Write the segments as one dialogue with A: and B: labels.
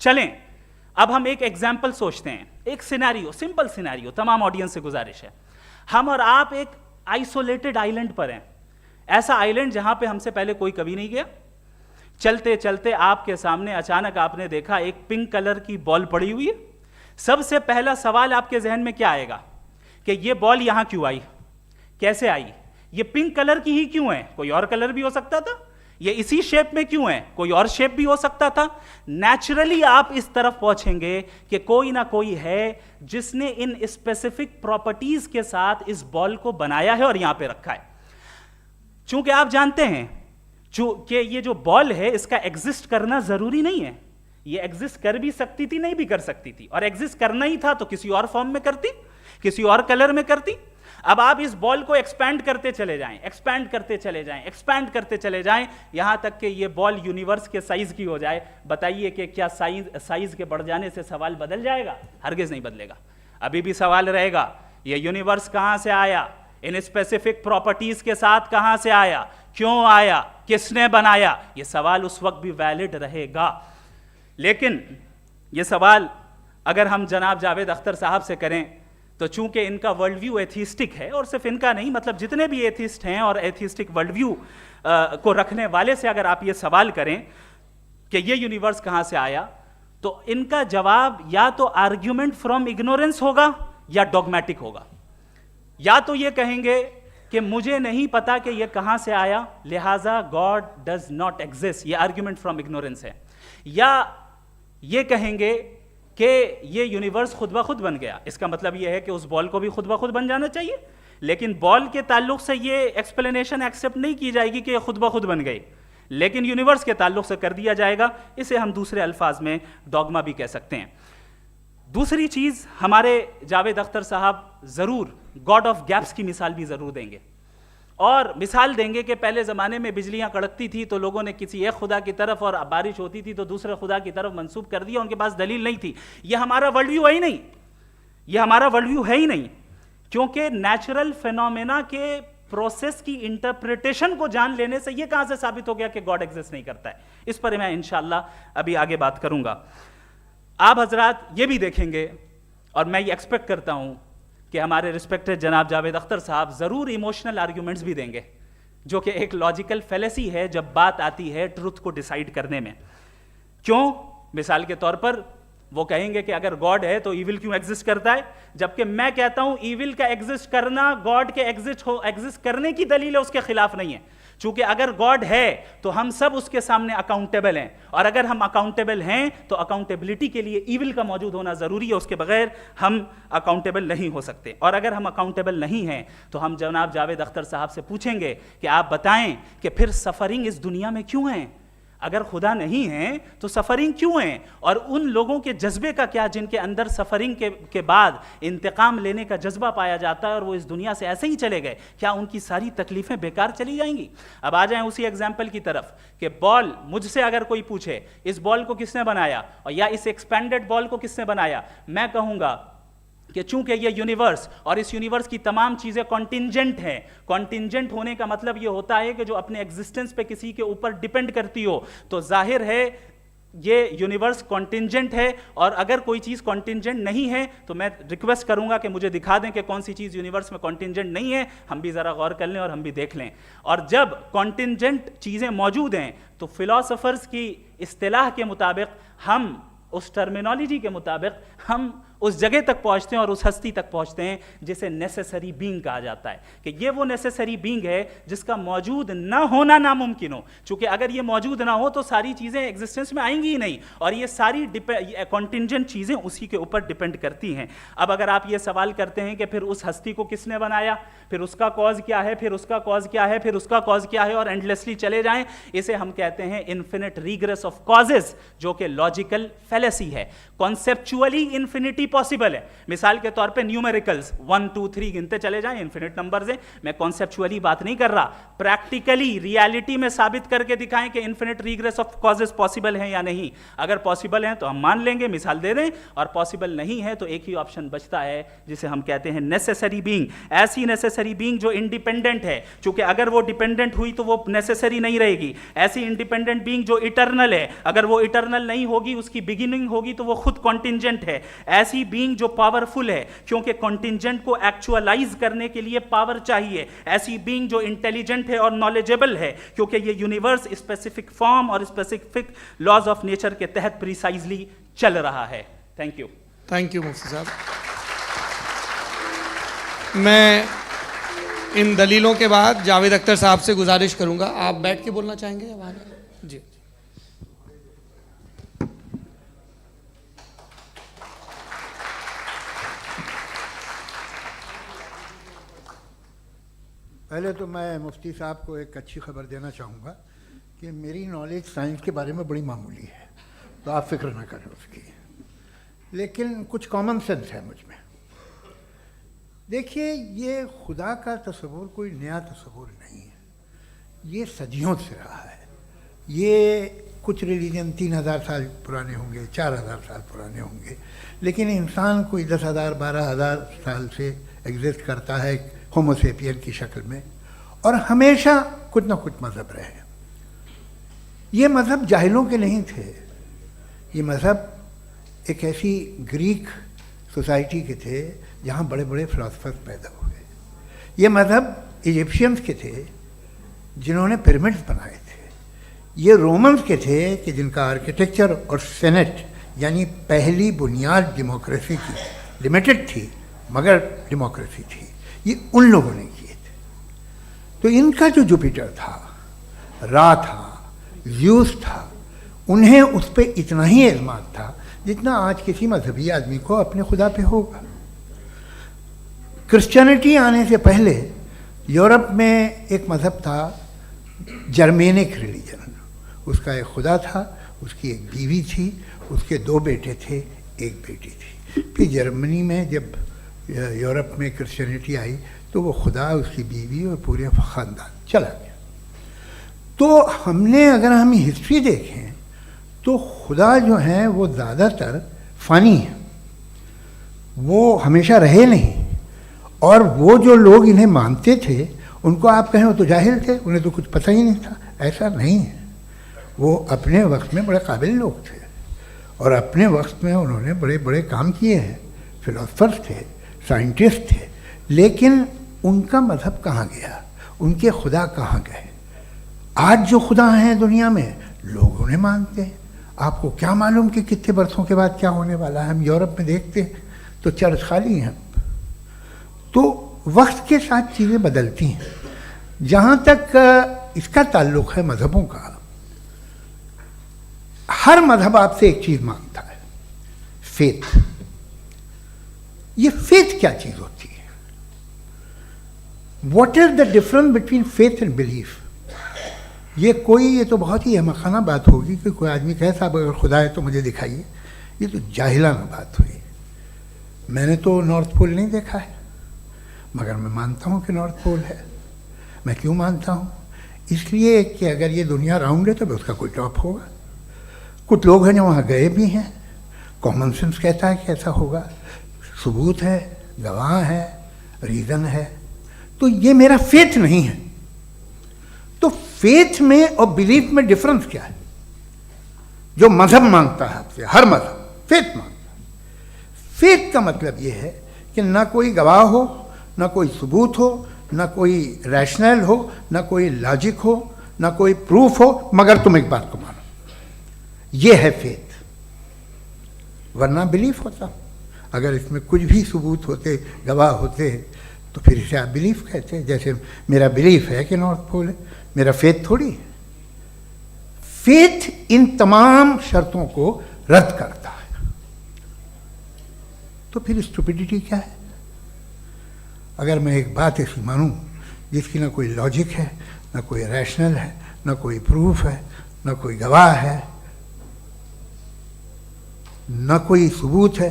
A: चलें अब हम एक एग्जाम्पल सोचते हैं, एक सिनेरियो, सिंपल सिनेरियो, तमाम ऑडियंस से गुजारिश है, हम और आप एक आइसोलेटेड आइलैंड पर हैं, ऐसा आइलैंड जहां पे हमसे पहले कोई कभी नहीं गया। चलते चलते आपके सामने अचानक आपने देखा एक पिंक कलर की बॉल पड़ी हुई है। सबसे पहला सवाल आपके जहन में क्या आएगा कि ये बॉल यहां क्यों आई, कैसे आई, ये पिंक कलर की ही क्यों है, कोई और कलर भी हो सकता था, ये इसी शेप में क्यों है, कोई और शेप भी हो सकता था। नेचुरली आप इस तरफ पहुंचेंगे कि कोई ना कोई है जिसने इन स्पेसिफिक प्रॉपर्टीज के साथ इस बॉल को बनाया है और यहां पे रखा है। चूंकि आप जानते हैं कि ये जो बॉल है इसका एग्जिस्ट करना जरूरी नहीं है, ये एग्जिस्ट कर भी सकती थी, नहीं भी कर सकती थी, और एग्जिस्ट करना ही था तो किसी और फॉर्म में करती, किसी और कलर में करती। अब आप इस बॉल को एक्सपैंड करते चले जाएं, एक्सपैंड करते चले जाएं, एक्सपैंड करते चले जाएं, यहां तक कि ये बॉल यूनिवर्स के साइज की हो जाए। बताइए कि क्या साइज के बढ़ जाने से सवाल बदल जाएगा? हरगिज नहीं बदलेगा। अभी भी सवाल रहेगा ये यूनिवर्स कहां से आया, इन स्पेसिफिक प्रॉपर्टीज के साथ कहां से आया, क्यों आया, किसने बनाया, ये सवाल उस वक्त भी वैलिड रहेगा। लेकिन ये सवाल अगर हम जनाब जावेद अख्तर साहब से करें तो चूंकि इनका वर्ल्ड व्यू एथिस्टिक है, और सिर्फ इनका नहीं, मतलब जितने भी एथिस्ट हैं और एथिस्टिक वर्ल्ड व्यू को रखने वाले से अगर आप ये सवाल करें कि ये यूनिवर्स कहां से आया, तो इनका जवाब या तो आर्ग्यूमेंट फ्रॉम इग्नोरेंस होगा या डॉगमेटिक होगा। या तो ये कहेंगे कि मुझे नहीं पता कि ये कहां से आया, लिहाजा गॉड डज नॉट एग्जिस्ट, ये आर्ग्यूमेंट फ्रॉम इग्नोरेंस है, या ये कहेंगे कि ये यूनिवर्स खुद ब खुद बन गया। इसका मतलब ये है कि उस बॉल को भी खुद ब खुद बन जाना चाहिए, लेकिन बॉल के ताल्लुक से ये एक्सप्लेनेशन एक्सेप्ट नहीं की जाएगी कि ये खुद ब खुद बन गई, लेकिन यूनिवर्स के ताल्लुक से कर दिया जाएगा। इसे हम दूसरे अल्फाज में डॉगमा भी कह सकते हैं। दूसरी चीज, हमारे जावेद अख्तर साहब जरूर गॉड ऑफ गैप्स की मिसाल भी जरूर देंगे, और मिसाल देंगे कि पहले ज़माने में बिजलियां कड़कती थी तो लोगों ने किसी एक खुदा की तरफ, और बारिश होती थी तो दूसरे खुदा की तरफ मंसूब कर दिया, उनके पास दलील नहीं थी। यह हमारा वर्ल्ड व्यू है ही नहीं, यह हमारा वर्ल्ड व्यू है ही नहीं, क्योंकि नेचुरल फिनोमेना के प्रोसेस की इंटरप्रिटेशन को जान लेने से यह कहां से साबित हो गया कि गॉड एग्जिस्ट नहीं करता है। इस पर मैं इंशाअल्लाह अभी आगे बात करूंगा। आप हजरात ये भी देखेंगे, और मैं ये एक्सपेक्ट करता हूं कि हमारे रिस्पेक्टेड जनाब जावेद अख्तर साहब ज़रूर इमोशनल आर्ग्यूमेंट्स भी देंगे, जो कि एक लॉजिकल फेलेसी है जब बात आती है ट्रुथ को डिसाइड करने में। क्यों? मिसाल के तौर पर वो कहेंगे कि अगर गॉड है तो ईविल क्यों एग्जिस्ट करता है, जबकि मैं कहता हूं ईविल का एग्जिस्ट करना गॉड के एग्जिस्ट करने की दलील है, उसके खिलाफ नहीं है। चूंकि अगर गॉड है तो हम सब उसके सामने अकाउंटेबल हैं, और अगर हम अकाउंटेबल हैं तो अकाउंटेबिलिटी के लिए ईविल का मौजूद होना जरूरी है, उसके बगैर हम अकाउंटेबल नहीं हो सकते। और अगर हम अकाउंटेबल नहीं हैं तो हम जनाब जावेद अख्तर साहब से पूछेंगे कि आप बताएं कि फिर सफरिंग इस दुनिया में क्यों है, अगर खुदा नहीं है तो सफरिंग क्यों है, और उन लोगों के जज्बे का क्या जिनके अंदर सफरिंग के बाद इंतकाम लेने का जज्बा पाया जाता है और वो इस दुनिया से ऐसे ही चले गए, क्या उनकी सारी तकलीफें बेकार चली जाएंगी? अब आ जाएं उसी एग्जाम्पल की तरफ कि बॉल, मुझसे अगर कोई पूछे इस बॉल को किसने बनाया, और या इस एक्सपेंडेड बॉल को किसने बनाया, मैं कहूंगा कि चूंकि ये यूनिवर्स और इस यूनिवर्स की तमाम चीज़ें कॉन्टिंजेंट हैं। कॉन्टिंजेंट होने का मतलब ये होता है कि जो अपने एग्जिस्टेंस पे किसी के ऊपर डिपेंड करती हो, तो जाहिर है ये यूनिवर्स कॉन्टिंजेंट है। और अगर कोई चीज़ कॉन्टिंजेंट नहीं है तो मैं रिक्वेस्ट करूंगा कि मुझे दिखा दें कि कौन सी चीज़ यूनिवर्स में कॉन्टिंजेंट नहीं है, हम भी ज़रा गौर कर लें और हम भी देख लें। और जब कॉन्टिंजेंट चीज़ें मौजूद हैं तो फिलोसोफर्स की इस्तिलाह के मुताबिक, हम उस टर्मिनोलॉजी के मुताबिक हम उस जगह तक पहुंचते हैं और उस हस्ती तक पहुंचते हैं जिसे नेसेसरी बीइंग कहा जाता है, कि ये वो नेसेसरी बीइंग है जिसका मौजूद ना होना नामुमकिन हो। चूंकि अगर ये मौजूद ना हो तो सारी चीज़ें एग्जिस्टेंस में आएंगी ही नहीं, और ये सारी कॉन्टिंजेंट चीज़ें उसी के ऊपर डिपेंड करती हैं। अब अगर आप ये सवाल करते हैं कि फिर उस हस्ती को किसने बनाया, फिर उसका कॉज क्या है, फिर उसका कॉज क्या है, फिर उसका कॉज क्या है, और एंडलेसली चले जाएं, इसे हम कहते हैं इन्फिनिट रिग्रेस ऑफ कॉजेज, जो कि लॉजिकल फेलेसी है। कॉन्सेप्चुअली इन्फिनिटी पॉसिबल है। मिसाल के तौर पे न्यूमेरिकल्स 1 2 3 गिनते चले जाएं, इन्फिनिट नंबर्स हैं। मैं कॉन्सेप्चुअली बात नहीं कर रहा, प्रैक्टिकली रियलिटी में साबित करके दिखाएं कि infinite regress of causes possible हैं या नहीं। अगर पॉसिबल हैं तो हम मान लेंगे, मिसाल दे दें, और पॉसिबल नहीं है तो एक ही ऑप्शन बचता है जिसे हम कहते हैं नेसेसरी बीइंग। ऐसी नेसेसरी बीइंग जो इंडिपेंडेंट है, क्योंकि अगर वो डिपेंडेंट हुई तो वो नेसेसरी नहीं रहेगी। ऐसी इंडिपेंडेंट बीइंग जो इटर्नल है, अगर वो इटर्नल नहीं होगी, उसकी बिगिनिंग होगी तो वो खुद कॉन्टिंजेंट है। ऐसी बीइंग जो पावरफुल है, क्योंकि कॉन्टिंजेंट को एक्चुअलाइज करने के लिए पावर चाहिए। ऐसी बीइंग जो इंटेलिजेंट है और नॉलेजेबल है, क्योंकि ये यूनिवर्स स्पेसिफिक फॉर्म और स्पेसिफिक लॉज ऑफ नेचर के तहत प्रिसाइजली चल रहा है। Thank you.
B: थैंक यू मुफ्ती साहब। मैं इन दलीलों के बाद जावेद अख्तर साहब से गुजारिश करूंगा, आप बैठ के बोलना चाहेंगे या वहाँ? जी।
C: पहले तो मैं मुफ्ती साहब को एक अच्छी खबर देना चाहूँगा कि मेरी नॉलेज साइंस के बारे में बड़ी मामूली है, तो आप फिक्र ना करें उसकी, लेकिन कुछ कॉमन सेंस है मुझ में। देखिए, ये खुदा का तस्वुर कोई नया तस्वुर नहीं है, ये सदियों से रहा है। ये कुछ रिलीजन 3000 साल पुराने होंगे, 4000 साल पुराने होंगे, लेकिन इंसान कोई 10,000 12,000 साल से एग्जिस्ट करता है होमोसेपियन की शक्ल में, और हमेशा कुछ ना कुछ मज़हब रहे। ये मज़हब जाहिलों के नहीं थे, ये मज़हब एक ऐसी ग्रीक सोसाइटी के थे जहाँ बड़े बड़े फिलोसफर्स पैदा हुए। ये मज़हब इजिप्शियंस के थे जिन्होंने पिरामिड्स बनाए थे। ये रोमन्स के थे कि जिनका आर्किटेक्चर और सेनेट यानी पहली बुनियाद डेमोक्रेसी की लिमिटेड थी, मगर डेमोक्रेसी थी, ये उन लोगों ने किए थे। तो इनका जो जुपिटर था, रा था, ज़्यूस था, उन्हें उस पर इतना ही एतमाद था जितना आज किसी मजहबी आदमी को अपने खुदा पे होगा। क्रिश्चियनिटी आने से पहले यूरोप में एक मज़हब था जर्मेनिक रिलीजन, उसका एक खुदा था, उसकी एक बीवी थी, उसके 2 बेटे थे, एक बेटी थी। फिर जर्मनी में जब यूरोप में क्रिश्चियनिटी आई तो वो खुदा, उसकी बीवी और पूरे ख़ानदान चला गया। तो हमने, अगर हम हिस्ट्री देखें तो खुदा जो हैं वो ज़्यादातर फ़ानी हैं, वो हमेशा रहे नहीं। और वो जो लोग इन्हें मानते थे उनको आप कहें वो तो जाहिल थे, उन्हें तो कुछ पता ही नहीं था, ऐसा नहीं है। वो अपने वक्त में बड़े काबिल लोग थे और अपने वक्त में उन्होंने बड़े बड़े काम किए हैं, फिलोसफर्स थे, साइंटिस्ट थे, लेकिन उनका मज़हब कहाँ गया, उनके खुदा कहाँ गए? आज जो खुदा हैं दुनिया में लोग उन्हें मानते हैं। आपको क्या मालूम कि कितने बरसों के बाद क्या होने वाला है? हम यूरोप में देखते हैं तो चर्च खाली हैं। तो वक्त के साथ चीज़ें बदलती हैं। जहाँ तक इसका ताल्लुक़ है मज़हबों का, हर मज़हब आपसे एक चीज़ मांगता है, फेथ। ये फेथ क्या चीज़ होती है? What is the difference between faith and belief? ये तो बहुत ही अहमकाना बात होगी कि कोई आदमी कहे साहब अगर खुदा है तो मुझे दिखाइए। ये तो जाहिलाना बात हुई। मैंने तो नॉर्थ पोल नहीं देखा है, मगर मैं मानता हूँ कि नॉर्थ पोल है। मैं क्यों मानता हूँ? इसलिए कि अगर ये दुनिया राउंड है तो उसका कोई टॉप होगा। कुछ लोग हैं जो वहाँ गए भी हैं, कॉमन सेंस कहता है कि ऐसा होगा, सबूत है, गवाह है, रीज़न है। तो ये मेरा फेथ नहीं है। तो फेथ में और बिलीफ में डिफरेंस क्या है? जो मज़हब मांगता है आपसे, हर मज़हब फेथ मांगता है। फेथ का मतलब ये है कि ना कोई गवाह हो, ना कोई सबूत हो, ना कोई रैशनल हो, ना कोई लॉजिक हो, ना कोई प्रूफ हो, मगर तुम एक बात को मानो। ये है फेथ। वरना बिलीफ होता। अगर इसमें कुछ भी सबूत होते, गवाह होते, तो फिर इसे आप बिलीफ कहते हैं। जैसे मेरा बिलीफ है कि नॉर्थ पोल है, मेरा फेथ थोड़ी है। फेथ इन तमाम शर्तों को रद्द करता है। तो फिर स्टुपिडिटी क्या है? अगर मैं एक बात ऐसी मानूं जिसकी ना कोई लॉजिक है, ना कोई रैशनल है, ना कोई प्रूफ है, ना कोई गवाह है, ना कोई सबूत है,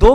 A: 2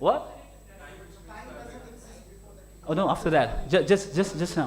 A: what? Oh no, after that, just now.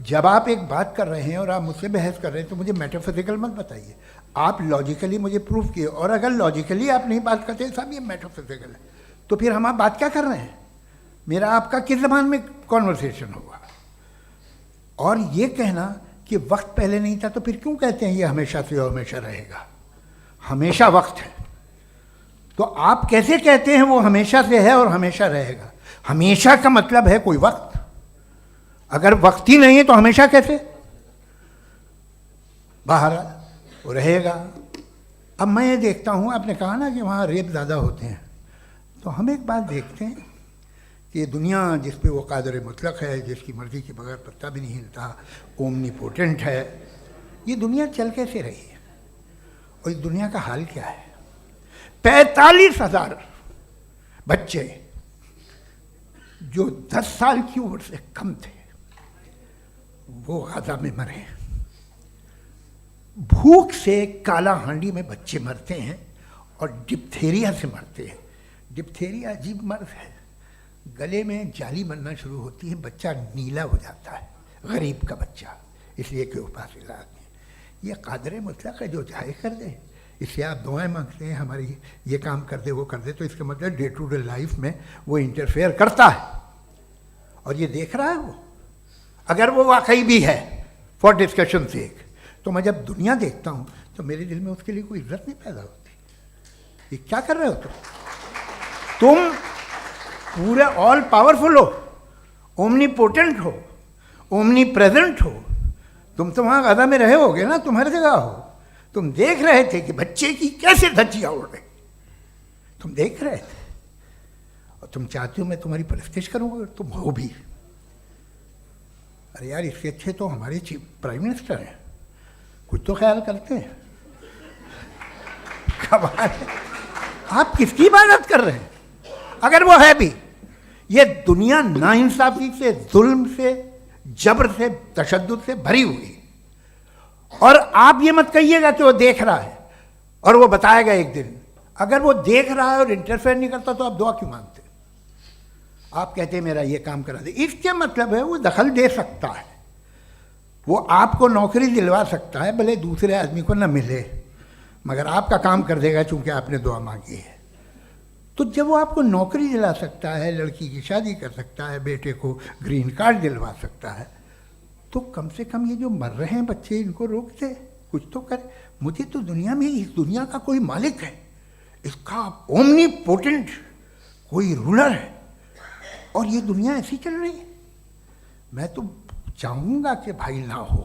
C: जब आप एक बात कर रहे हैं और आप मुझसे बहस कर रहे हैं तो मुझे मेटाफिजिकल मत बताइए, आप लॉजिकली मुझे प्रूव किए, और अगर लॉजिकली आप नहीं बात करते साहब ये मेटाफिजिकल है, तो फिर हम आप बात क्या कर रहे हैं? मेरा आपका किस ज़बान में कॉन्वर्सेशन होगा? और ये कहना कि वक्त पहले नहीं था, तो फिर क्यों कहते हैं ये हमेशा से और हमेशा रहेगा? हमेशा वक्त है, तो आप कैसे कहते हैं वो हमेशा से है और हमेशा रहेगा? हमेशा का मतलब है कोई वक्त, अगर वक्त ही नहीं है तो हमेशा कैसे? बाहर वो रहेगा। अब मैं ये देखता हूँ, आपने कहा ना कि वहाँ रेप ज़्यादा होते हैं, तो हम एक बात देखते हैं कि दुनिया जिस पे वो कादर मुतलक है, जिसकी मर्ज़ी के बगैर पत्ता भी नहीं हिलता, ओमनीपोटेंट है, ये दुनिया चल कैसे रही है? और इस दुनिया का हाल क्या है? 45,000 बच्चे जो 10 साल की उम्र से कम थे वो गाजा में मरे। भूख से काला हांडी में बच्चे मरते हैं और डिप्थेरिया से मरते हैं। डिप्थेरिया अजीब मर्ज है, गले में जाली बनना शुरू होती है, बच्चा नीला हो जाता है, गरीब का बच्चा, इसलिए कि उपास इलाज नहीं। ये कादर मुतलक है, जो चाहे कर दे। इससे आप दुआएं मांगते हैं हमारी, ये काम कर दे वो कर दे, तो इसका मतलब डे टू डे लाइफ में वो इंटरफेयर करता है और ये देख रहा है वो। अगर वो वाकई भी है फॉर डिस्कशन सेक, तो मैं जब दुनिया देखता हूँ तो मेरे दिल में उसके लिए कोई इज्जत नहीं पैदा होती। ये क्या कर रहे हो तुम पूरे ऑल पावरफुल हो, ओमनीपोटेंट हो, ओमनी प्रेजेंट हो। तुम तो वहाँ गाजा में रहे होगे ना, तुम हर जगह हो। तुम देख रहे थे कि बच्चे की कैसे धज्जियाँ उड़ रही, तुम देख रहे थे, और तुम चाहते हो मैं तुम्हारी परस्तिश करूँगा, तुम हो भी। अरे यार, इससे अच्छे तो हमारे चीफ प्राइम मिनिस्टर हैं, कुछ तो ख्याल करते हैं। कमाल है, आप किसकी इबादत कर रहे हैं? अगर वो है भी, ये दुनिया नाइंसाफी से, जुल्म से, जबर से, तशद्दुद से भरी हुई है। और आप ये मत कहिएगा कि वो देख रहा है और वो बताएगा एक दिन। अगर वो देख रहा है और इंटरफेयर नहीं करता तो आप दुआ क्यों मांगते? आप कहते हैं मेरा ये काम करा दे, इसके मतलब है वो दखल दे सकता है, वो आपको नौकरी दिलवा सकता है, भले दूसरे आदमी को न मिले, मगर आपका काम कर देगा चूंकि आपने दुआ मांगी है। तो जब वो आपको नौकरी दिला सकता है, लड़की की शादी कर सकता है, बेटे को ग्रीन कार्ड दिलवा सकता है, तो कम से कम ये जो मर रहे हैं बच्चे, इनको रोक दे, कुछ तो करे। मुझे तो दुनिया में, इस दुनिया का कोई मालिक है, इसका ओमनीपोटेंट कोई रूलर है, और ये दुनिया ऐसी चल रही है। मैं तो चाहूँगा कि भाई ना हो,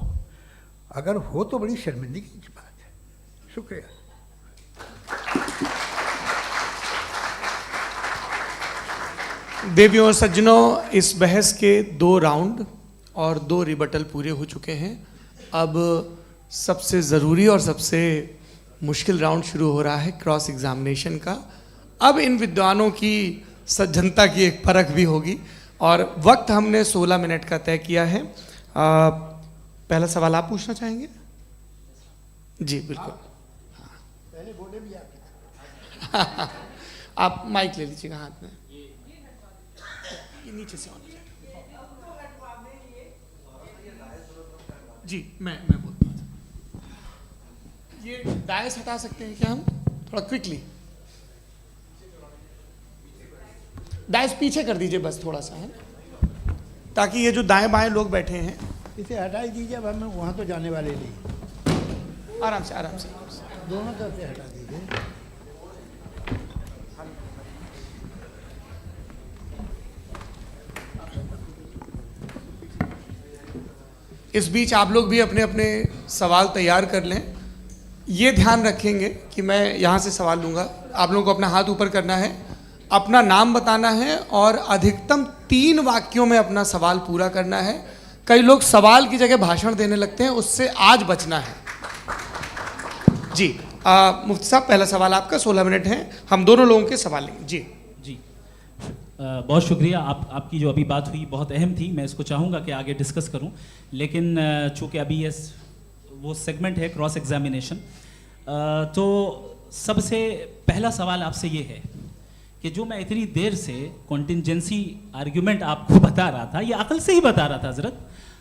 C: अगर हो तो बड़ी शर्मिंदगी की बात है। शुक्रिया।
B: देवियों और सज्जनों, इस बहस के 2 राउंड और 2 रिबटल पूरे हो चुके हैं। अब सबसे ज़रूरी और सबसे मुश्किल राउंड शुरू हो रहा है, क्रॉस एग्जामिनेशन का। अब इन विद्वानों की सज्जनता की एक परख भी होगी, और वक्त हमने 16 मिनट का तय किया है। पहला सवाल आप पूछना चाहेंगे? जी बिल्कुल।
C: पहले बोले भी आप
B: आप माइक ले लीजिएगा हाथ में, ये नीचे से होना चाहिए। जी मैं बोलता हूँ, ये डायस हटा सकते हैं क्या हम थोड़ा क्विकली? डायस पीछे कर दीजिए बस थोड़ा सा, है, ताकि ये जो दाएं बाएं लोग बैठे हैं,
C: इसे हटा ही दीजिए। अब हम वहाँ तो जाने वाले नहीं,
B: आराम से आराम से।
C: दोनों तरफ से हटा दीजिए।
B: इस बीच आप लोग भी अपने अपने सवाल तैयार कर लें। ये ध्यान रखेंगे कि मैं यहाँ से सवाल लूँगा, आप लोगों को अपना हाथ ऊपर करना है, अपना नाम बताना है और अधिकतम 3 वाक्यों में अपना सवाल पूरा करना है। कई लोग सवाल की जगह भाषण देने लगते हैं, उससे आज बचना है। जी मुफ्ती साहब, पहला सवाल आपका, 16 मिनट हैं, हम दोनों लोगों के सवाल लेंगे। जी
A: जी बहुत शुक्रिया। आपकी जो अभी बात हुई बहुत अहम थी, मैं इसको चाहूँगा कि आगे डिस्कस करूँ, लेकिन चूँकि अभी ये वो सेगमेंट है क्रॉस एग्जामिनेशन, तो सबसे पहला सवाल आपसे ये है कि जो मैं इतनी देर से कॉन्टिंजेंसी आर्ग्यूमेंट आपको बता रहा था, ये अकल से ही बता रहा था हजरत,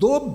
C: 2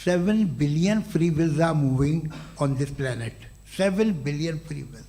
C: 7 billion free wills are moving on this planet. 7 billion free wills.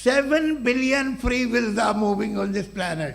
C: 7 billion free wills are moving on this planet.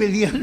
C: billion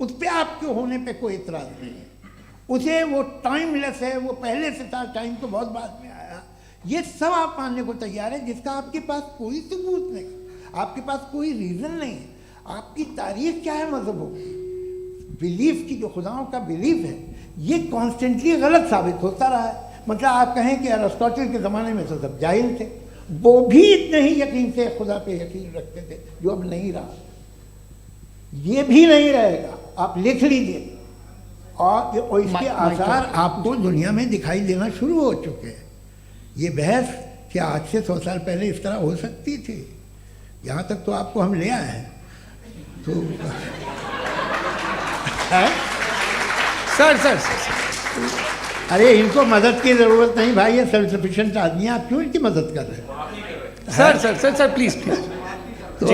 C: उस पर आपके होने पे कोई इतराज़ नहीं है। उसे वो टाइमलेस है, वो पहले से था, टाइम तो बहुत बाद में आया, ये सब आप मानने को तैयार है, जिसका आपके पास कोई सबूत नहीं, आपके पास कोई रीज़न नहीं है। आपकी तारीख क्या है मज़हबों की, बिलीफ की, जो खुदाओं का बिलीफ है, ये कॉन्स्टेंटली गलत साबित होता रहा है। मतलब आप कहें कि अरिस्टोटल के ज़माने में तो सब जाहिल थे, वो भी इतने ही यकीन से खुदा पे यकीन रखते थे, जो अब नहीं रहा, ये भी नहीं रहेगा, आप लिख लीजिए। और इसके आसार आपको दुनिया में दिखाई देना शुरू हो चुके हैं। ये बहस क्या आज से 100 साल पहले इस तरह हो सकती थी? यहाँ तक तो आपको हम ले आए हैं। तो
B: सर
C: अरे इनको मदद की ज़रूरत नहीं भाई, ये सेल्फ सफिशिएंट आदमी है, आप क्यों इनकी मदद कर रहे हैं?
B: Sir please.
C: तो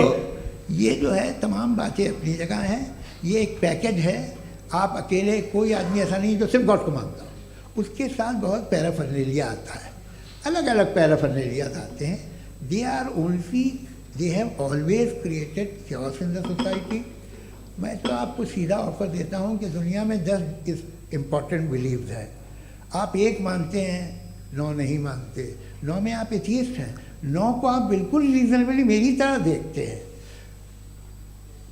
C: ये जो है तमाम बातें अपनी जगह हैं, ये एक पैकेज है। आप अकेले, कोई आदमी ऐसा नहीं जो सिर्फ गॉड को मानता हो, उसके साथ बहुत पैराफर्नेलिया आता है, अलग अलग पैराफर्नेलिया आते हैं। They have always created chaos in the society. मैं तो आपको सीधा ऑफर देता हूँ कि दुनिया में 10 इम्पॉर्टेंट बिलीव्स हैं, आप एक मानते हैं, 9 नहीं मानते, 9 में आप एथीस्ट हैं, 9 को आप बिल्कुल रीजनेबली मेरी तरह देखते हैं।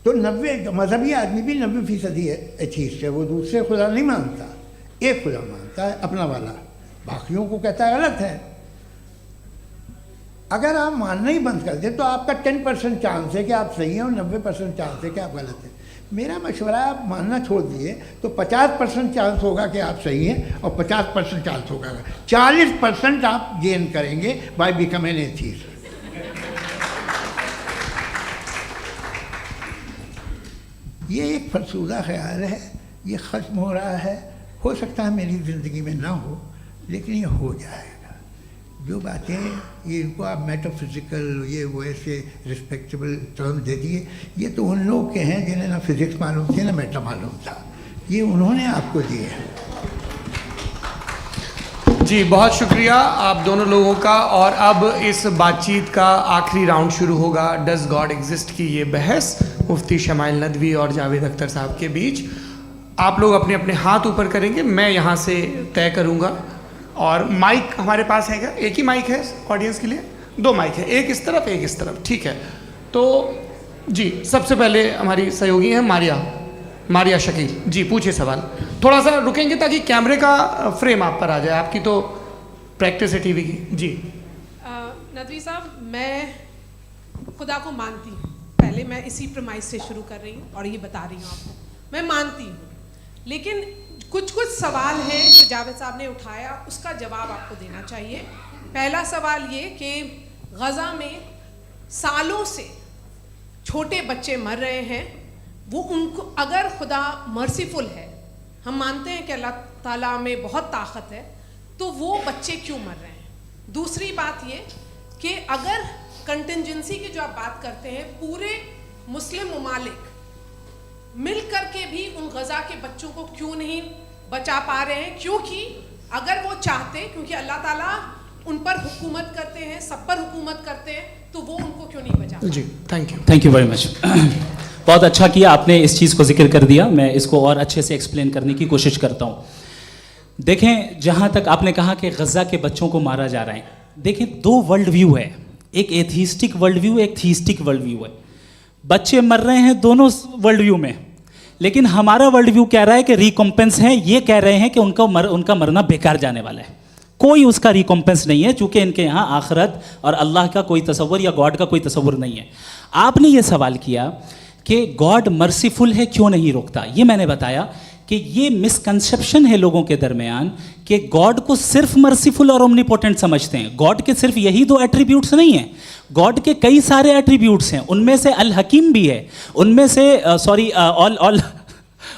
C: तो 90 मजहबी आदमी भी 90% एथीस्ट है, वो दूसरे खुदा नहीं मानता, एक खुदा मानता है अपना वाला, बाकियों को कहता है गलत है। अगर आप मानना ही बंद कर दें तो आपका 10% चांस है कि आप सही हैं और 90% चांस है कि आप गलत हैं। मेरा मशवरा है, आप मानना छोड़ दिए तो 50% चांस होगा कि आप सही हैं और 50% चांस होगा, 40% आप गेन करेंगे बाय बिकमिंग एन एथीस्ट। ये एक फरसूदा ख्याल है, ये ख़त्म हो रहा है। हो सकता है मेरी ज़िंदगी में ना हो, लेकिन ये हो जाएगा। जो बातें ये इनको आप मेटाफिज़िकल ये वो ऐसे रिस्पेक्टेबल टर्म दे दिए, ये तो उन लोग के हैं जिन्हें ना फिज़िक्स मालूम थी ना मेटा मालूम था, ये उन्होंने आपको दिए हैं।
B: जी बहुत शुक्रिया आप दोनों लोगों का। और अब इस बातचीत का आखिरी राउंड शुरू होगा, डज गॉड एग्जिस्ट की ये बहस मुफ्ती शमाइल नदवी और जावेद अख्तर साहब के बीच। आप लोग अपने अपने हाथ ऊपर करेंगे, मैं यहाँ से तय करूँगा। और माइक हमारे पास है क्या? एक ही माइक है ऑडियंस के लिए? 2 माइक है, एक इस तरफ एक इस तरफ, ठीक है। तो जी सबसे पहले हमारी सहयोगी हैं मारिया शकील जी, पूछिए सवाल। थोड़ा सा रुकेंगे ताकि कैमरे का फ्रेम आप पर आ जाए, आपकी तो प्रैक्टिस है टीवी की। जी
D: नदवी साहब, मैं खुदा को मानती हूँ, पहले मैं इसी प्रमाइस से शुरू कर रही हूँ और ये बता रही हूँ आपको, मैं मानती हूँ। लेकिन कुछ सवाल हैं जो जावेद साहब ने उठाया, उसका जवाब आपको देना चाहिए। पहला सवाल ये कि गज़ा में सालों से छोटे बच्चे मर रहे हैं, वो उनको, अगर खुदा मर्सीफुल है, हम मानते हैं कि अल्लाह ताला में बहुत ताकत है, तो वो बच्चे क्यों मर रहे हैं? दूसरी बात ये कि अगर कंटिजेंसी की जो आप बात करते हैं, पूरे मुस्लिम ममालिक मिल करके भी उन गज़ा के बच्चों को क्यों नहीं बचा पा रहे हैं? क्योंकि अगर वो चाहते, क्योंकि अल्लाह ताला उन पर हुकूमत करते हैं, सब पर हुकूमत करते हैं, तो वो उनको क्यों नहीं बचा?
B: जी थैंक यू
E: वेरी मच। बहुत अच्छा किया आपने इस चीज़ को जिक्र कर दिया, मैं इसको और अच्छे से एक्सप्लेन करने की कोशिश करता हूँ। देखें, जहाँ तक आपने कहा कि गज़ा के बच्चों को मारा जा रहा है, देखें 2 वर्ल्ड व्यू है, एक एथीस्टिक वर्ल्ड व्यू, एक थीस्टिक वर्ल्ड व्यू है। बच्चे मर रहे हैं दोनों वर्ल्ड व्यू में, लेकिन हमारा वर्ल्ड व्यू कह रहा है कि रिकॉम्पेंस है, ये कह रहे हैं कि उनका मरना बेकार जाने वाला है, कोई उसका रिकॉम्पेंस नहीं है, चूंकि इनके यहाँ आखिरत और अल्लाह का कोई तसव्वुर या गॉड का कोई तसव्वुर नहीं है। आपने ये सवाल किया कि गॉड मर्सीफुल है, क्यों नहीं रोकता? ये मैंने बताया कि ये मिसकंसेप्शन है लोगों के दरमियान कि गॉड को सिर्फ मर्सीफुल और ओमनीपोटेंट समझते हैं। गॉड के सिर्फ यही 2 एट्रीब्यूट्स नहीं हैं, गॉड के कई सारे एट्रीब्यूट्स हैं, उनमें से अल हकीम भी है, उनमें से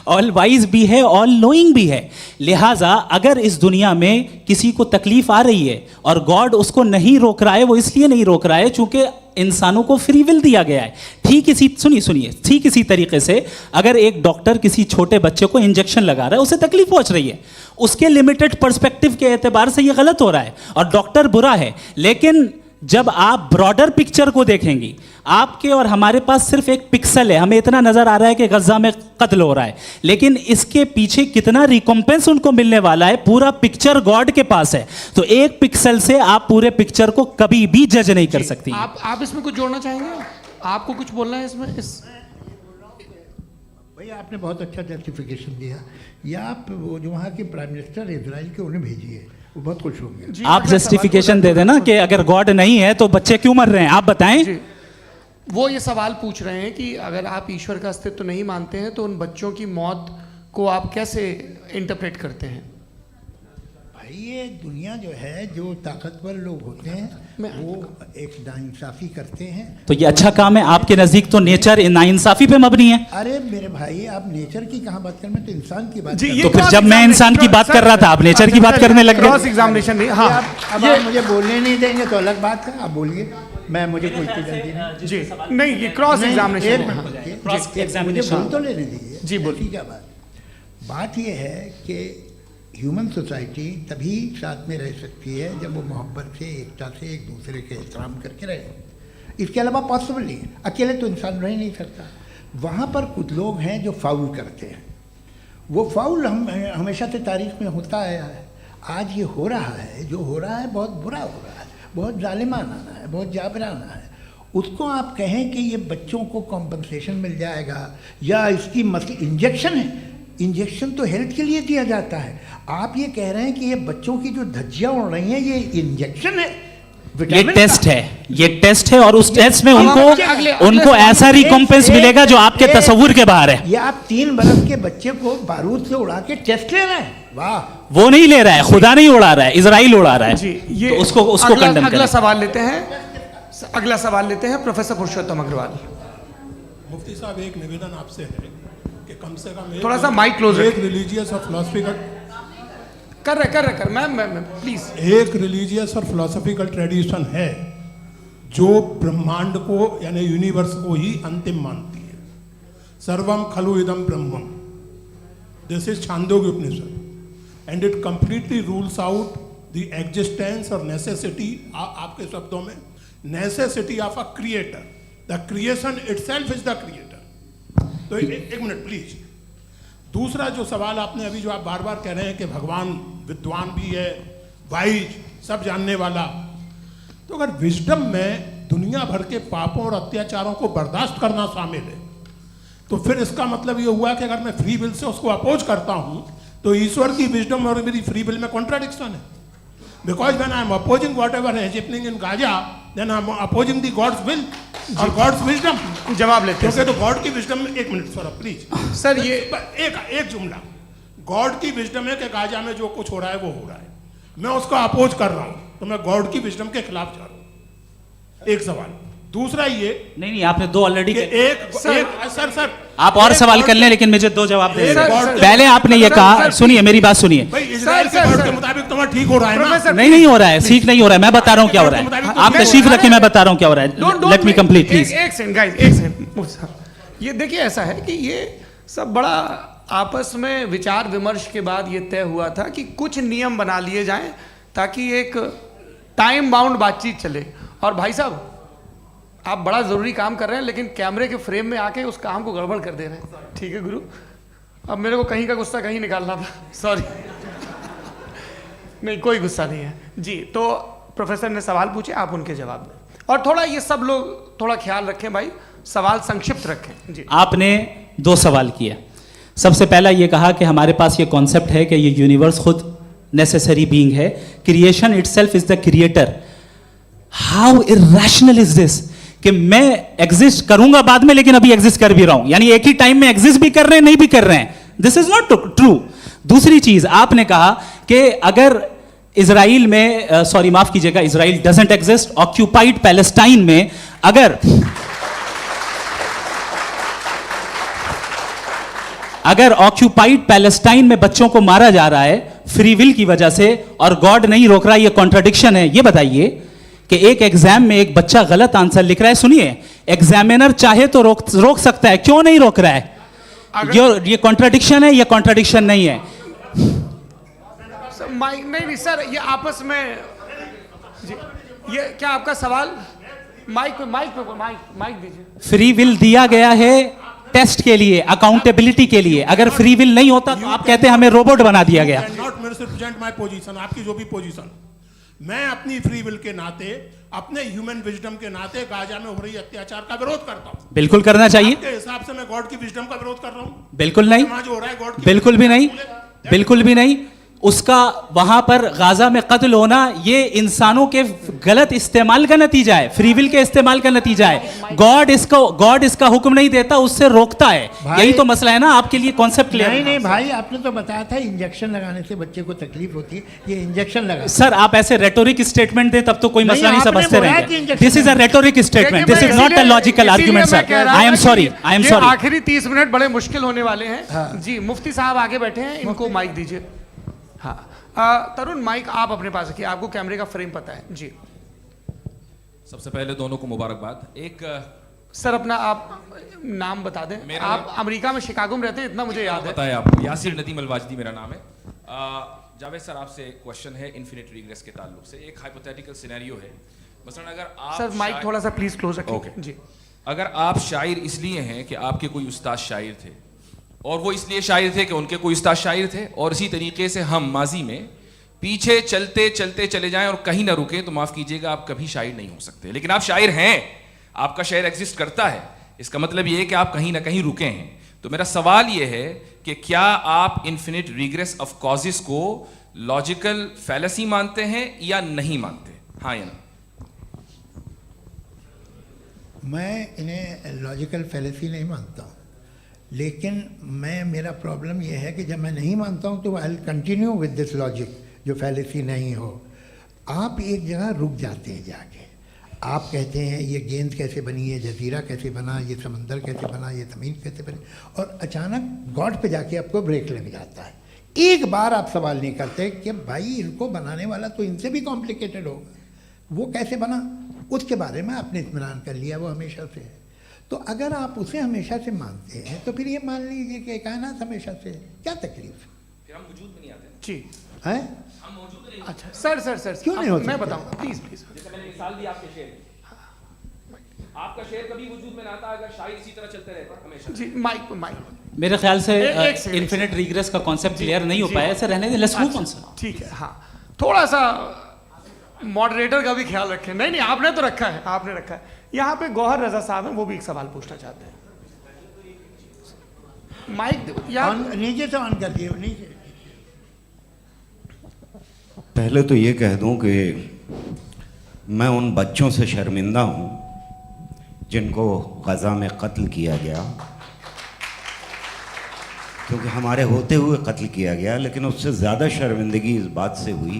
E: ऑल वाइज भी है, ऑल नोइंग भी है। लिहाजा अगर इस दुनिया में किसी को तकलीफ आ रही है और गॉड उसको नहीं रोक रहा है, वो इसलिए नहीं रोक रहा है चूंकि इंसानों को फ्री विल दिया गया है। ठीक इसी तरीके से अगर एक डॉक्टर किसी छोटे बच्चे को इंजेक्शन लगा रहा है, उसे तकलीफ पहुंच रही है, उसके लिमिटेड पर्सपेक्टिव के एतबार से ये गलत हो रहा है और डॉक्टर बुरा है, लेकिन जब आप ब्रॉडर पिक्चर को देखेंगी, आपके और हमारे पास सिर्फ एक पिक्सल है, हमें इतना नजर आ रहा है कि गजा में कत्ल हो रहा है, लेकिन इसके पीछे कितना रिकॉम्पेंस उनको मिलने वाला है, पूरा पिक्चर गॉड के पास है। तो एक पिक्सल से आप पूरे पिक्चर को कभी भी जज नहीं कर सकती।
B: आप इसमें कुछ जोड़ना चाहेंगे? आपको कुछ बोलना है इसमें?
C: भैया आपने बहुत अच्छा जस्टिफिकेशन दिया। या आप वो जो वहाँ के प्राइम मिनिस्टर इजराइल के उन्हें भेजिए, वो बहुत खुश होंगे।
E: आप जस्टिफिकेशन दे देना कि अगर गॉड नहीं है तो बच्चे क्यों मर रहे हैं, आप बताएं।
B: वो ये सवाल पूछ रहे हैं कि अगर आप ईश्वर का अस्तित्व नहीं मानते हैं तो उन बच्चों की मौत को आप कैसे इंटरप्रेट करते हैं?
C: भाई ये दुनिया जो है, जो ताकतवर लोग होते हैं वो एक नाइंसाफ़ी करते हैं।
E: तो ये अच्छा काम है आपके नजदीक, तो नेचर नाइंसाफी पे मबनी है।
C: अरे मेरे भाई, आप नेचर की कहाँ बात कर रहे हैं, तो इंसान की बात
B: जी,
C: कर
B: ये
E: तो फिर
B: क्रॉस
E: जब मैं इंसान की बात कर रहा था, आप नेचर की बात करने लग
B: क्रॉस
E: गए।
B: एग्जामिनेशन नहीं। हाँ,
C: अब आप मुझे बोलने नहीं देंगे तो अलग बात है, आप बोलिए, मैं मुझे कोई चीज़ जल्दी नहीं।
B: जी नहीं, ये क्रॉस
C: नहीं,
B: एग्जामिनेशन
C: एक
B: है।
C: मिनट रुकिए।
E: क्रॉस
C: मुझे
E: एग्जामिनेशन।
C: बोल तो लेने दीजिए।
B: जी, बोलिए।
C: ऐसी क्या बात ये है कि ह्यूमन सोसाइटी तभी साथ में रह सकती है जब वो मोहब्बत से, एकता से, एक दूसरे के एहतराम करके रहे। इसके अलावा पॉसिबल नहीं है, अकेले तो इंसान रह नहीं सकता। वहाँ पर कुछ लोग हैं जो फाउल करते हैं। वो फाउल हम हमेशा से तारीख में होता आया है। आज ये हो रहा है, जो हो रहा है बहुत बुरा हो रहा है, बहुत जालिमाना है, बहुत जाबराना है। उसको आप कहें कि ये बच्चों को कॉम्पनसेशन मिल जाएगा या इसकी इंजेक्शन है, इंजेक्शन तो हेल्थ के लिए दिया जाता है। आप ये कह रहे हैं कि ये बच्चों की जो धज्जियाँ उड़ रही हैं ये इंजेक्शन है,
E: ये
C: विटामिन
E: टेस्ट
C: का।
E: है, ये टेस्ट है, और उस टेस्ट में उनको
B: अगले
E: ऐसा रिकॉम्पेंस मिलेगा जो आपके तस्वुर के बाहर है।
C: ये आप 3 बरस के बच्चे को बारूद से उड़ा के टेस्ट ले रहे हैं। वाह,
E: वो नहीं ले रहा है, खुदा नहीं उड़ा रहा है, इजराइल उड़ा रहा है।
B: जी, ये
E: तो उसको कंडेम
B: अगला
E: करें।
B: सवाल लेते हैं। अगला सवाल लेते हैं प्रोफेसर पुरुषोत्तम अग्रवाल।
F: मुफ्ती साहब, एक निवेदन आपसे है कि कम से कम
B: थोड़ा सा माइक क्लोज
F: एक रिलीजियस और फिलोसफिकल
B: कर रहे मैम प्लीज।
F: एक रिलीजियस और फिलोसफिकल ट्रेडिशन है जो ब्रह्मांड को यानी यूनिवर्स को ही अंतिम मानती है। सर्वम खलु इदम ब्रह्मम, this is Chandogya Upanishad, and it completely rules out the existence और नेसेसिटी, आपके शब्दों में necessity of a creator. The creation itself is the creator. तो एक मिनट प्लीज। दूसरा जो सवाल आपने अभी, जो आप बार बार कह रहे हैं कि भगवान विद्वान भी है, वाइज, सब जानने वाला, तो अगर विजडम में दुनिया भर के पापों और अत्याचारों को बर्दाश्त करना शामिल है, तो फिर इसका मतलब ये हुआ कि अगर मैं फ्री विल से उसको अपोज करता हूं तो ईश्वर की विजडम और मेरी फ्री विल में कॉन्ट्राडिक्शन है। Because when I am opposing whatever is happening in Gaza, then I am opposing the God's will और गॉड्स विजडम।
B: जवाब लेते हैं
F: क्योंकि तो गॉड की विजडम में, एक मिनट सर प्लीज
B: सर, ये
F: एक जुमला, गॉड की विजडम है कि गाजा में जो कुछ हो रहा है वो हो रहा है, मैं उसका अपोज कर रहा हूं, तो मैं गॉड की विजडम के खिलाफ जा रहा हूं। एक सवाल। दूसरा ये
E: नहीं, आपने 2 ऑलरेडी।
F: सर
E: आप और सवाल कर लें, लेकिन मुझे 2 जवाब दे
F: सर,
E: दें।
F: सर,
E: पहले आपने ये कहा, सुनिए मेरी बात सुनिए।
F: भाई, इजराइल के गॉड के मुताबिक तुम्हारा ठीक हो रहा है ना?
E: नहीं हो रहा है, ठीक नहीं हो रहा है, मैं बता रहा हूँ क्या हो रहा है। आप तशरीफ रखिए, मैं बता रहा हूँ क्या हो रहा है। Let me complete please.
B: एक सेकंड गाइस, एक सेकंड। ये देखिए, ऐसा है कि ये सब बड़ा आपस में विचार विमर्श के बाद ये तय हुआ था कि कुछ नियम बना लिए जाएं ताकि एक टाइम बाउंड बातचीत चले। और भाई साहब, आप बड़ा ज़रूरी काम कर रहे हैं, लेकिन कैमरे के फ्रेम में आके उस काम को गड़बड़ कर दे रहे हैं। ठीक है गुरु, अब मेरे को कहीं का गुस्सा कहीं निकालना था, सॉरी। नहीं, कोई गुस्सा नहीं है जी। तो प्रोफेसर ने सवाल पूछे, आप उनके जवाब दें, और थोड़ा ये सब लोग थोड़ा ख्याल रखें भाई, सवाल संक्षिप्त रखें जी।
E: आपने 2 सवाल किए। सबसे पहला ये कहा कि हमारे पास ये कॉन्सेप्ट है कि ये यूनिवर्स खुद नेसेसरी बीइंग है, creation itself is the creator. How irrational is this कि मैं एग्जिस्ट करूंगा बाद में, लेकिन अभी एग्जिस्ट कर भी रहा हूं, यानी एक ही टाइम में एग्जिस्ट भी कर रहे हैं, नहीं भी कर रहे हैं। This is not true. दूसरी चीज, आपने कहा कि अगर इजराइल में, सॉरी माफ कीजिएगा, Israel doesn't exist, occupied Palestine में अगर ऑक्यूपाइड पैलेस्टाइन में बच्चों को मारा जा रहा है फ्री विल की वजह से और गॉड नहीं रोक रहा, ये कॉन्ट्रडिक्शन है। ये बताइए कि एक एग्जाम में एक बच्चा गलत आंसर लिख रहा है, सुनिए, एग्जामिनर चाहे तो रोक सकता है, क्यों नहीं रोक रहा है? ये कॉन्ट्रडिक्शन है, ये कॉन्ट्रडिक्शन नहीं है।
B: नहीं सर, ये आपस में जी, ये क्या आपका सवाल? माइक दीजिए।
E: फ्री विल दिया गया है टेस्ट के लिए, अकाउंटेबिलिटी के लिए। अगर फ्री विल नहीं होता तो आप कहते हैं हमें रोबोट बना दिया गया।
F: नॉट मिसरिप्रेजेंट माय पोजीशन, आपकी जो भी पोजीशन, मैं अपनी फ्री विल के नाते, अपने ह्यूमन विजडम के नाते गाजा में हो रही अत्याचार का विरोध करता हूं।
E: बिल्कुल करना चाहिए।
F: आपके हिसाब से मैं गॉड की विजडम का विरोध कर रहा हूं?
E: बिल्कुल नहीं,
F: वहां जो हो रहा है गॉड की
E: बिल्कुल भी नहीं, बिल्कुल भी नहीं। उसका वहां पर गाजा में कत्ल होना ये इंसानों के गलत इस्तेमाल का नतीजा है, फ्री विल के इस्तेमाल का नतीजा है। गॉड इसका हुक्म नहीं देता, उससे रोकता है। यही तो मसला है ना, आपके लिए कॉन्सेप्ट क्लियर
C: नहीं नहीं भाई, आपने तो बताया था इंजेक्शन लगाने से बच्चे को तकलीफ होती है, ये इंजेक्शन लगा।
E: सर आप ऐसे रेटोरिक स्टेटमेंट दें तब तो कोई मसला नहीं,
C: आपने
E: समझते
C: बोला कि
E: रहेंगे।
C: Injection
E: this is a rhetoric statement, this is not a logical argument sir. I am sorry, I am
B: ये
E: सॉरी।
B: आखिरी 30 मिनट बड़े मुश्किल होने वाले हैं। जी मुफ्ती साहब आगे बैठे हैं, इनको माइक दीजिए। हाँ तरुण, माइक आप अपने पास रखिए, आपको कैमरे का फ्रेम पता है। जी
G: सबसे पहले दोनों को मुबारकबाद। एक
B: सर अपना आप नाम बता दें। आप अमेरिका में शिकागो में रहते हैं, इतना मुझे याद है।
G: बताया आपको, यासिर नदीम अलवाजदी मेरा नाम है। जावेद सर आपसे एक क्वेश्चन है इन्फिनिट रिग्रेस के ताल्लुक से। एक हाइपोथेटिकल सिनेरियो है, मसलन अगर आप
B: सर माइक थोड़ा सा प्लीज क्लोज रखिए।
G: ओके।
B: जी
G: अगर आप शायर इसलिए हैं कि आपके कोई उस्ताद शायर थे, और वो इसलिए शायर थे कि उनके कोई उस्ताद शायर थे, और इसी तरीके से हम माजी में पीछे चलते चलते चले जाएं और कहीं ना रुके, तो माफ कीजिएगा आप कभी शायर नहीं हो सकते। लेकिन आप शायर हैं, आपका शायर एग्जिस्ट करता है, इसका मतलब ये है कि आप कहीं ना कहीं रुके हैं। तो मेरा सवाल ये है कि क्या आप इन्फिनिट रिग्रेस ऑफ कॉजेस को लॉजिकल फैलेसी मानते हैं या नहीं मानते? हाँ या ना?
C: मैं इन्हें लॉजिकल फैलेसी नहीं मानता हूँ, लेकिन मेरा प्रॉब्लम यह है कि जब मैं नहीं मानता हूँ तो I will continue with this logic जो फैलेसी नहीं हो। आप एक जगह रुक जाते हैं जाके, आप कहते हैं ये गेंद कैसे बनी, ये जजीरा कैसे बना, ये समंदर कैसे बना, ये ज़मीन कैसे बनी, और अचानक गॉड पे जाके आपको ब्रेक लग जाता है। एक बार आप सवाल नहीं करते कि भाई इनको बनाने वाला तो इनसे भी कॉम्प्लिकेटेड होगा, वो कैसे बना, उसके बारे में आपने इत्मीनान कर लिया, वो हमेशा से है। तो अगर आप उसे हमेशा से मानते हैं तो फिर ये मान लीजिए कि कायनात हमेशा से है, क्या तकलीफ?
G: फिर हम वजूद में नहीं आते।
B: जी
C: है?
G: हम मौजूद नहीं।
B: अच्छा सर
C: क्यों नहीं हो सकते?
B: मैं बताऊंगा प्लीज प्लीज।
G: जैसे मैंने मिसाल दी आपके शेर, आपका शेर कभी वजूद में ना आता अगर शायर इसी तरह चलते रहता हमेशा।
B: जी माइक
E: मेरे ख्याल से
B: एक सेकंड।
E: इन्फिनिट रिग्रेस का कॉन्सेप्ट क्लियर नहीं हो पाया, ऐसे रहने दें, लेट्स मूव ऑन सर।
B: ठीक है। हाँ थोड़ा सा मॉडरेटर का भी ख्याल रखें। नहीं आपने तो रखा है, आपने रखा है। यहाँ पे गौहर रजा साहब हैं, वो भी एक सवाल पूछना चाहते हैं। माइक यहाँ
C: नीचे से ऑन कर दिए, नीचे।
H: पहले तो ये कह दूं कि मैं उन बच्चों से शर्मिंदा हूं जिनको गज़ा में कत्ल किया गया, क्योंकि हमारे होते हुए कत्ल किया गया। लेकिन उससे ज़्यादा शर्मिंदगी इस बात से हुई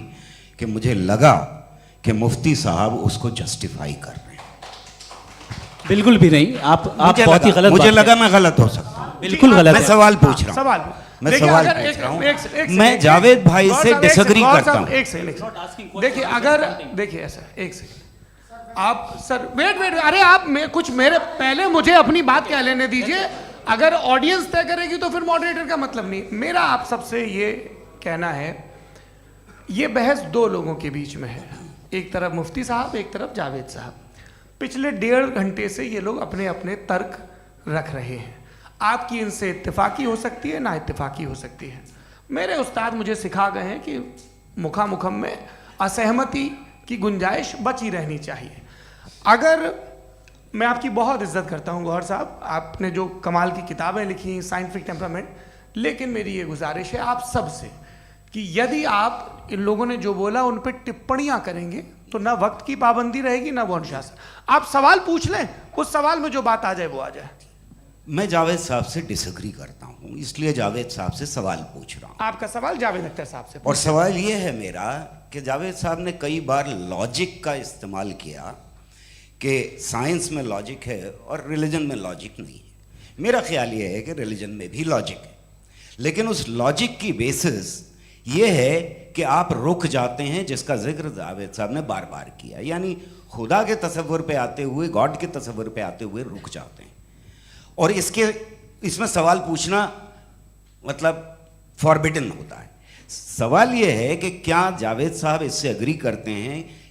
H: कि मुझे लगा कि मुफ्ती साहब उसको जस्टिफाई कर रहे हैं।
E: बिल्कुल भी नहीं, आप बहुत ही गलत
H: मुझे
E: बात
H: लगा मैं गलत हो सकता हूं।
E: बिल्कुल गलत
H: मैं
E: है।
H: सवाल पूछ रहा हूं,
B: सवाल
H: मैं
B: देखिए,
H: सवाल
B: अगर
H: पूछ रहा हूं।
B: एक
H: मैं
B: सेकंड,
H: जावेद भाई
B: गौर
H: से
B: साहब, एक
H: डिसएग्री
B: सेकंड, गौर
H: करता
B: साहब,
H: हूं।
B: एक सेकंड देखिए, अगर देखिए ऐसा एक सेकंड आप सर वेट अरे आप कुछ मेरे पहले मुझे अपनी बात कह लेने दीजिए। अगर ऑडियंस तय करेगी तो फिर मॉडरेटर का मतलब नहीं। मेरा आप सबसे ये कहना है, ये बहस दो लोगों के बीच में है, एक तरफ मुफ्ती साहब, एक तरफ जावेद साहब। पिछले 1.5 घंटे से ये लोग अपने अपने तर्क रख रहे हैं। आपकी इनसे इत्तेफाकी हो सकती है, ना इत्तेफाकी हो सकती है। मेरे उस्ताद मुझे सिखा गए हैं कि मुखामुखम में असहमति की गुंजाइश बची रहनी चाहिए। अगर मैं आपकी बहुत इज्जत करता हूँ गौहर साहब, आपने जो कमाल की किताबें लिखी, साइंटिफिक टेम्परामेंट, लेकिन मेरी ये गुजारिश है आप सब से कि यदि आप इन लोगों ने जो बोला उन पर टिप्पणियां करेंगे तो ना वक्त की पाबंदी रहेगी, ना वो अनुशासन। आप सवाल पूछ लें, उस सवाल में जो बात आ जाए वो आ जाए।
H: मैं जावेद साहब से डिसएग्री करता हूं, इसलिए जावेद साहब से सवाल पूछ रहा हूं।
B: आपका सवाल जावेद अख्तर साहब से।
H: और सवाल ये है मेरा कि जावेद साहब ने कई बार लॉजिक का इस्तेमाल किया कि साइंस में लॉजिक है और रिलीजन में लॉजिक नहीं है। मेरा ख्याल ये है कि रिलीजन में भी लॉजिक है, लेकिन उस लॉजिक की बेसिस ये है कि आप रुक जाते हैं, जिसका जिक्र जावेद साहब ने बार बार किया, यानी खुदा के तसव्वुर पे आते हुए, गॉड के तसव्वुर पे आते हुए रुक जाते हैं। और इसमें सवाल पूछना मतलब फॉरबिडन होता है। सवाल ये है कि क्या जावेद साहब इससे एग्री करते हैं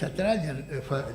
C: 17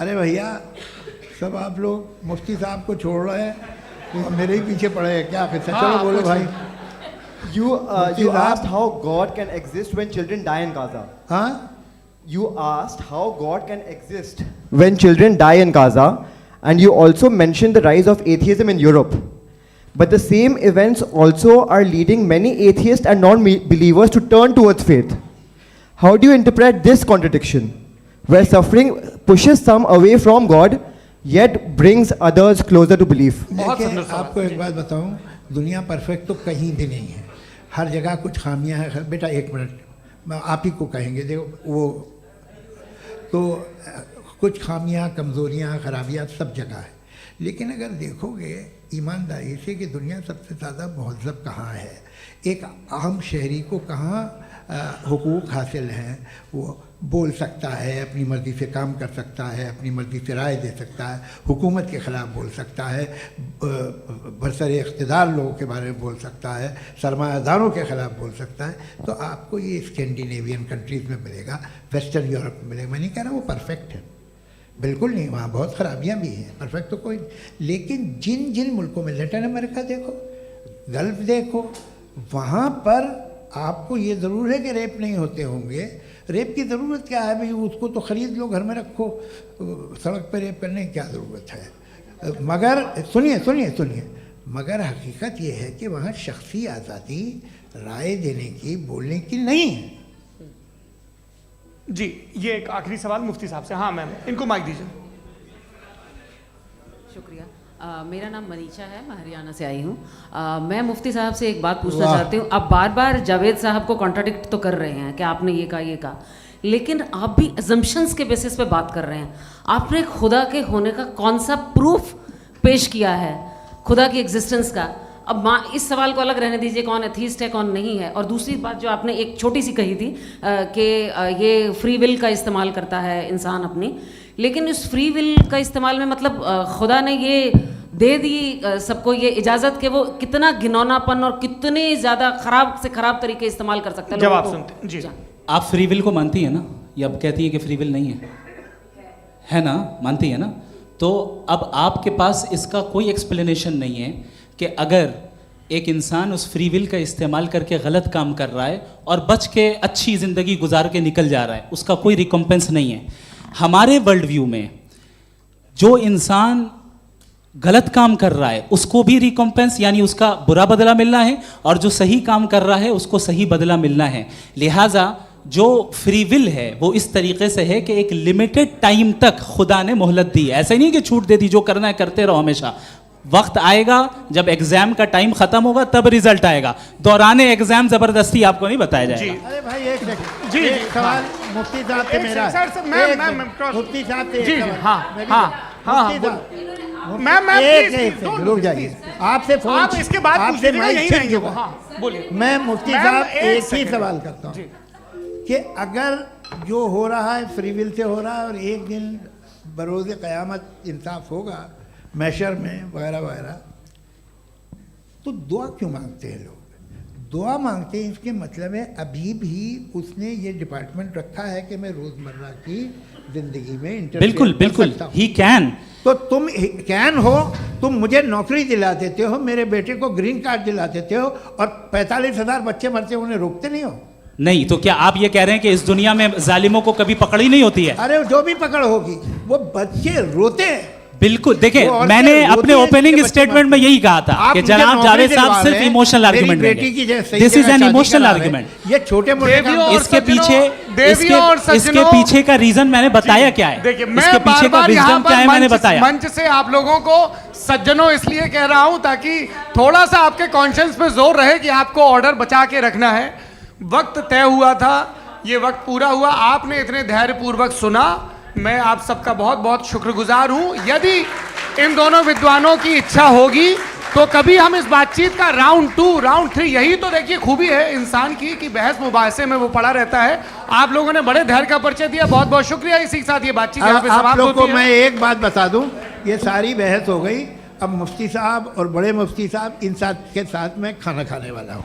C: अरे भैया सब आप लोग मुफ्ती साहब को छोड़ रहे हैं, तो मेरे ही पीछे पड़े हैं क्या किस्सा? चलो बोलो भाई.
I: You asked how God can exist when children die in Gaza.
C: हाँ?
I: You asked how God can exist when children die in Gaza, and you also mentioned the rise of atheism in Europe. But the same events also are leading many atheists and non-believers to turn towards faith. How do you interpret this contradiction, where suffering pushes some away from God, yet brings others closer to belief?
C: देखिए, आपको एक बात बताऊं, दुनिया perfect तो कहीं भी नहीं है, हर जगह कुछ खामियां हैं. बेटा एक मिनट, मैं आप ही को कहेंगे, देखो वो तो कुछ खामियां, कमज़ोरियां, खराबियां सब जगह है. लेकिन अगर देखोगे ईमानदारी से कि दुनिया सबसे ज़्यादा महज़ब कहाँ है, एक आम शहरी को कहाँ हुकूक हासिल हैं, वो बोल सकता है, अपनी मर्ज़ी से काम कर सकता है, अपनी मर्ज़ी से राय दे सकता है, हुकूमत के ख़िलाफ़ बोल सकता है, बरसरे इक़्तिदार लोगों के बारे में बोल सकता है, सरमायादारों के ख़िलाफ़ बोल सकता है. तो आपको ये स्कैंडिनेवियन कंट्रीज़ में मिलेगा, वेस्टर्न यूरोप में मिलेगा. मैं नहीं कह रहा वो परफेक्ट है, बिल्कुल नहीं, वहाँ बहुत ख़राबियाँ भी हैं, परफेक्ट तो कोई. लेकिन जिन जिन मुल्कों में, लैटिन अमेरिका देखो, गल्फ़ देखो, वहाँ पर आपको ये ज़रूर है कि रेप नहीं होते होंगे. रेप की ज़रूरत क्या है भाई? उसको तो ख़रीद लो, घर में रखो, सड़क पर रेप करने की क्या ज़रूरत है? मगर सुनिए सुनिए सुनिए, मगर हकीकत ये है कि वहाँ शख्सी आज़ादी राय देने की, बोलने की नहीं है.
J: जी, ये एक आखिरी सवाल मुफ्ती साहब से. हाँ मैम, इनको माइक दीजिए.
K: शुक्रिया. मेरा नाम मनीषा है, मैं हरियाणा से आई हूँ. मैं मुफ्ती साहब से एक बात पूछना चाहती हूँ. आप बार बार जावेद साहब को कॉन्ट्राडिक्ट तो कर रहे हैं कि आपने ये कहा, लेकिन आप भी अजम्पशंस के बेसिस पे बात कर रहे हैं. आपने खुदा के होने का कौन सा प्रूफ पेश किया है, खुदा की एग्जिस्टेंस का? अब इस सवाल को अलग रहने दीजिए, कौन एथीस्ट है कौन नहीं है. और दूसरी बात जो आपने एक छोटी सी कही थी कि ये फ्री विल का इस्तेमाल करता है इंसान अपनी, लेकिन इस फ्री विल का इस्तेमाल में मतलब खुदा ने ये दे दी सबको ये इजाज़त कि वो कितना घिनौनापन और कितने ज़्यादा ख़राब से ख़राब तरीके इस्तेमाल कर सकता है.
J: जवाब सुनते जी.
A: आप फ्री विल को मानती है ना, या अब कहती है कि फ्री विल नहीं है ना? मानती है ना? तो अब आपके पास इसका कोई एक्सप्लेनेशन नहीं है कि अगर एक इंसान उस फ्री विल का इस्तेमाल करके गलत काम कर रहा है और बच के अच्छी ज़िंदगी गुजार के निकल जा रहा है, उसका कोई रिकम्पेंस नहीं है. हमारे वर्ल्ड व्यू में जो इंसान गलत काम कर रहा है उसको भी रिकम्पेंस यानी उसका बुरा बदला मिलना है, और जो सही काम कर रहा है उसको सही बदला मिलना है. लिहाजा जो फ्री विल है वो इस तरीके से है कि एक लिमिटेड टाइम तक खुदा ने मोहलत दी है. ऐसा नहीं कि छूट दे दी, जो करना है करते रहो हमेशा. वक्त आएगा जब एग्जाम का टाइम खत्म होगा तब रिजल्ट आएगा. दौराने एग्जाम जबरदस्ती आपको नहीं बताया जाएगा.
C: अरे भाई एक सेकंड,
J: जी
C: सवाल मुफ्ती साहब से मेरा, मुफ्ती साहब से
J: जी.
C: मैम रुक जाइए, आपसे फोन,
J: आप इसके बाद
C: आपसे
J: यही रहेंगे वो. हाँ बोलिए.
C: मैं मुफ्ती साहब एक ही सवाल करता हूँ कि अगर जो हो रहा है फ्री विल से हो रहा है और एक दिन बरोज़ क़यामत इंसाफ होगा मैशर में वगैरह वगैरह, तो दुआ क्यों मांगते हैं लोग? दुआ मांगते हैं इसके मतलब है अभी भी उसने ये डिपार्टमेंट रखा है कि मैं रोज़मर्रा की ज़िंदगी में
A: बिल्कुल बिल्कुल ही कैन.
C: तो तुम कैन हो, तुम मुझे नौकरी दिला देते हो, मेरे बेटे को ग्रीन कार्ड दिला देते हो, और 45,000 बच्चे मरते उन्हें रोकते नहीं हो.
A: नहीं तो क्या आप ये कह रहे हैं कि इस दुनिया में जालिमों को कभी पकड़ ही नहीं होती है?
C: अरे जो भी पकड़ होगी वो बच्चे रोते हैं.
A: बिल्कुल. देखिए मैंने अपने ओपनिंग स्टेटमेंट में यही कहा था कि जनाब जावेद साहब सिर्फ इमोशनल आर्गुमेंट देंगे. This is an emotional argument.
C: ये छोटे मोटे
A: इसके पीछे का रीजन मैंने बताया क्या है, इसके पीछे का विजडम क्या है मैंने बताया.
J: मंच से आप लोगों को सज्जनों इसलिए कह रहा हूं ताकि थोड़ा सा आपके कॉन्शियंस पे जोर रहे कि आपको ऑर्डर बचा के रखना है. वक्त तय हुआ था, ये वक्त पूरा हुआ, आपने इतने धैर्यपूर्वक सुना. मैं आप सबका बहुत बहुत शुक्रगुजार हूं. यदि इन दोनों विद्वानों की इच्छा होगी तो कभी हम इस बातचीत का राउंड 2, राउंड 3, यही तो देखिए खूबी है इंसान की कि बहस मुबाहसे में वो पड़ा रहता है. आप लोगों ने बड़े धैर्य का परिचय दिया, बहुत बहुत शुक्रिया. इसी के साथ ये बातचीत यहाँ पे समाप्त होती है.
C: आप लोगों को मैं एक बात बता दूं, ये सारी बहस हो गई. अब मुफ्ती साहब और बड़े मुफ्ती साहब इन साथ के साथ मैं खाना खाने वाला हूँ.